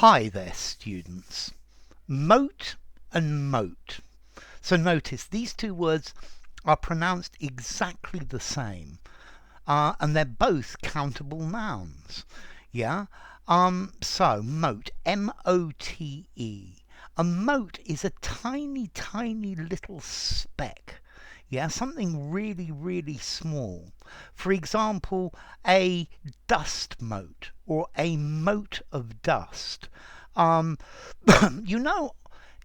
Hi there, students. Mote and moat. So notice these two words are pronounced exactly the same, and they're both countable nouns. Yeah. So mote, M-O-T-E. A mote is a tiny, tiny little speck. Yeah, something really, really small. For example, a dust mote or a mote of dust. Um, you know,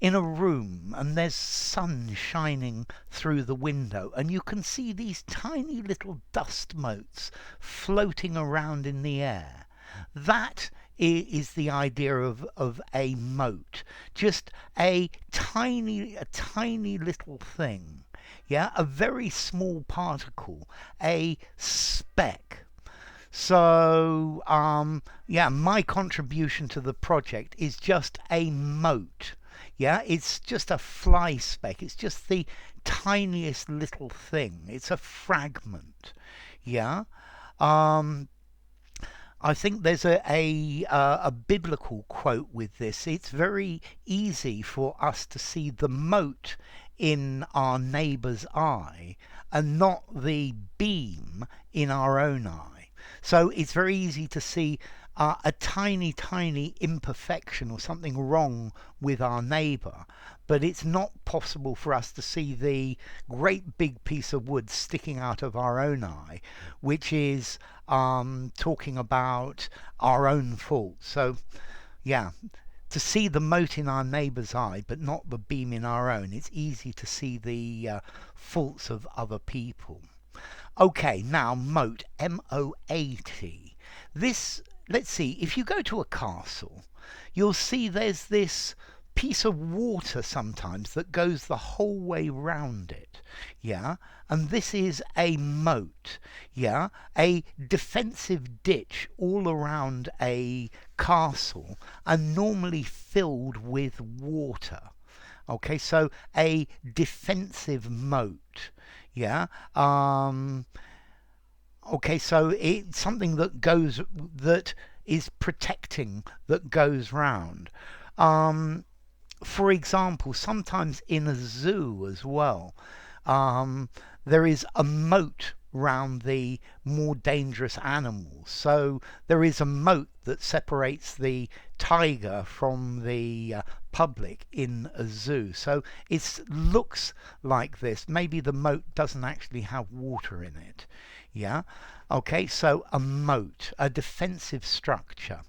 in a room and there's sun shining through the window and you can see these tiny little dust motes floating around in the air. That is the idea of a mote. Just a tiny little thing. Yeah, a very small particle, a speck. So, yeah, my contribution to the project is just a mote. Yeah, it's just a fly speck. It's just the tiniest little thing. It's a fragment. Yeah. Um, I think there's a biblical quote with this. It's very easy for us to see the mote in our neighbour's eye and not the beam in our own eye. So it's very easy to see a tiny imperfection or something wrong with our neighbour, but it's not possible for us to see the great big piece of wood sticking out of our own eye, which is talking about our own faults. So, yeah, to see the mote in our neighbour's eye, but not the beam in our own, it's easy to see the faults of other people. Okay, now moat, M-O-A-T. This, let's see, if you go to a castle, you'll see there's this piece of water sometimes that goes the whole way round it. Yeah, and this is a moat. Yeah, a defensive ditch all around a castle and normally filled with water. Okay, so a defensive moat. Yeah. Okay, so it's something that is protecting, that goes round. For example, sometimes in a zoo as well, there is a moat round the more dangerous animals. So there is a moat that separates the tiger from the public in a zoo. So it looks like this. Maybe the moat doesn't actually have water in it. Yeah. Okay, so a moat, a defensive structure.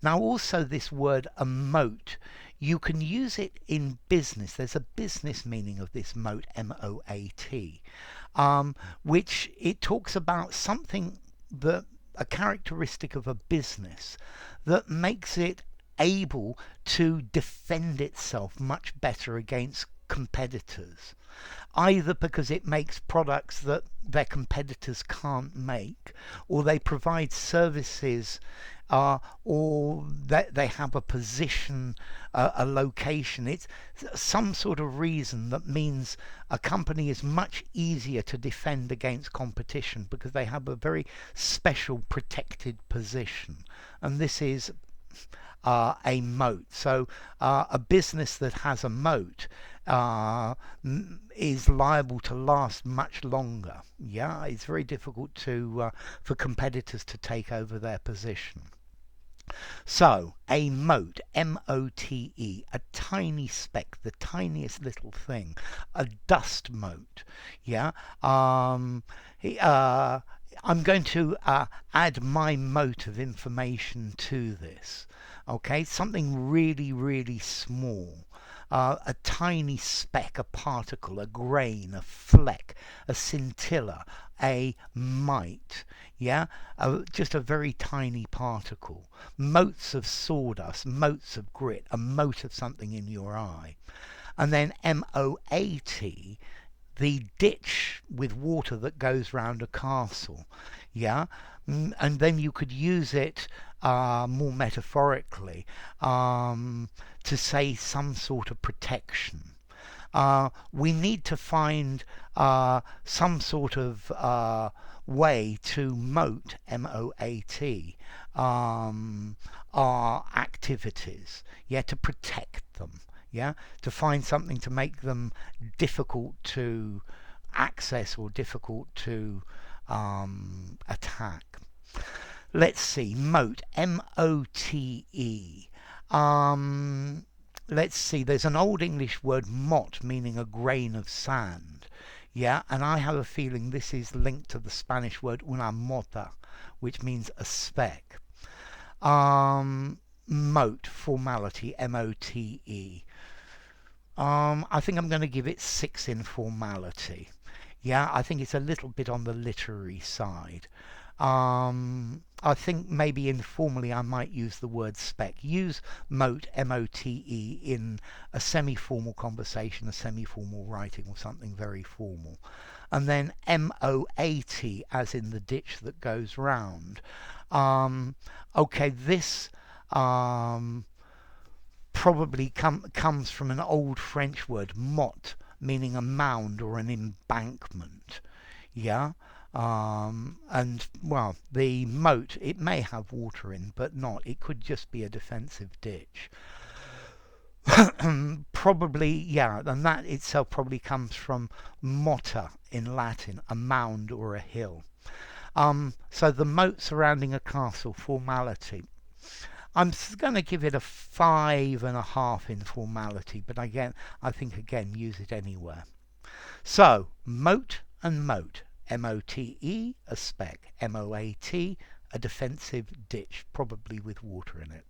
Now also this word a moat, you can use it in business. There's a business meaning of this moat, M-O-A-T, which it talks about something that a characteristic of a business that makes it able to defend itself much better against competitors, either because it makes products that their competitors can't make, or they provide services, or that they have a position, a location. It's some sort of reason that means a company is much easier to defend against competition because they have a very special protected position, and this is a moat. So a business that has a moat is liable to last much longer. Yeah, it's very difficult to for competitors to take over their position. So a mote, M-O-T-E, a tiny speck, the tiniest little thing, a dust mote. Yeah. I'm going to add my mote of information to this. Okay, something really small. A tiny speck, a particle, a grain, a fleck, a scintilla, a mite. Yeah, just a very tiny particle. Motes of sawdust, motes of grit, a mote of something in your eye. And then M-O-A-T, the ditch with water that goes round a castle. Yeah, and then you could use it more metaphorically to say some sort of protection. We need to find some sort of way to moat, M-O-A-T, our activity activities, yeah, to protect them, yeah, to find something to make them difficult to access or difficult to attack. Let's see, mote, M-O-T-E. Let's see, there's an Old English word mot meaning a grain of sand. Yeah, and I have a feeling this is linked to the Spanish word una mota, which means a speck. Mote, formality, M-O-T-E. I think I'm going to give it 6 in formality. Yeah, I think it's a little bit on the literary side. I think maybe informally I might use the word spec. Use mote, M-O-T-E, in a semi-formal conversation, a semi-formal writing, or something very formal. And then M-O-A-T, as in the ditch that goes round. Okay, this probably comes from an old French word, motte, meaning a mound or an embankment. Yeah? And well, the moat, it may have water in, but not. It could just be a defensive ditch. Probably, yeah, and that itself probably comes from motta in Latin, a mound or a hill. So the moat surrounding a castle, formality. I'm going to give it a 5.5 in formality, but again, I think again, use it anywhere. So, mote and moat. M-O-T-E, a speck. M-O-A-T, a defensive ditch, probably with water in it.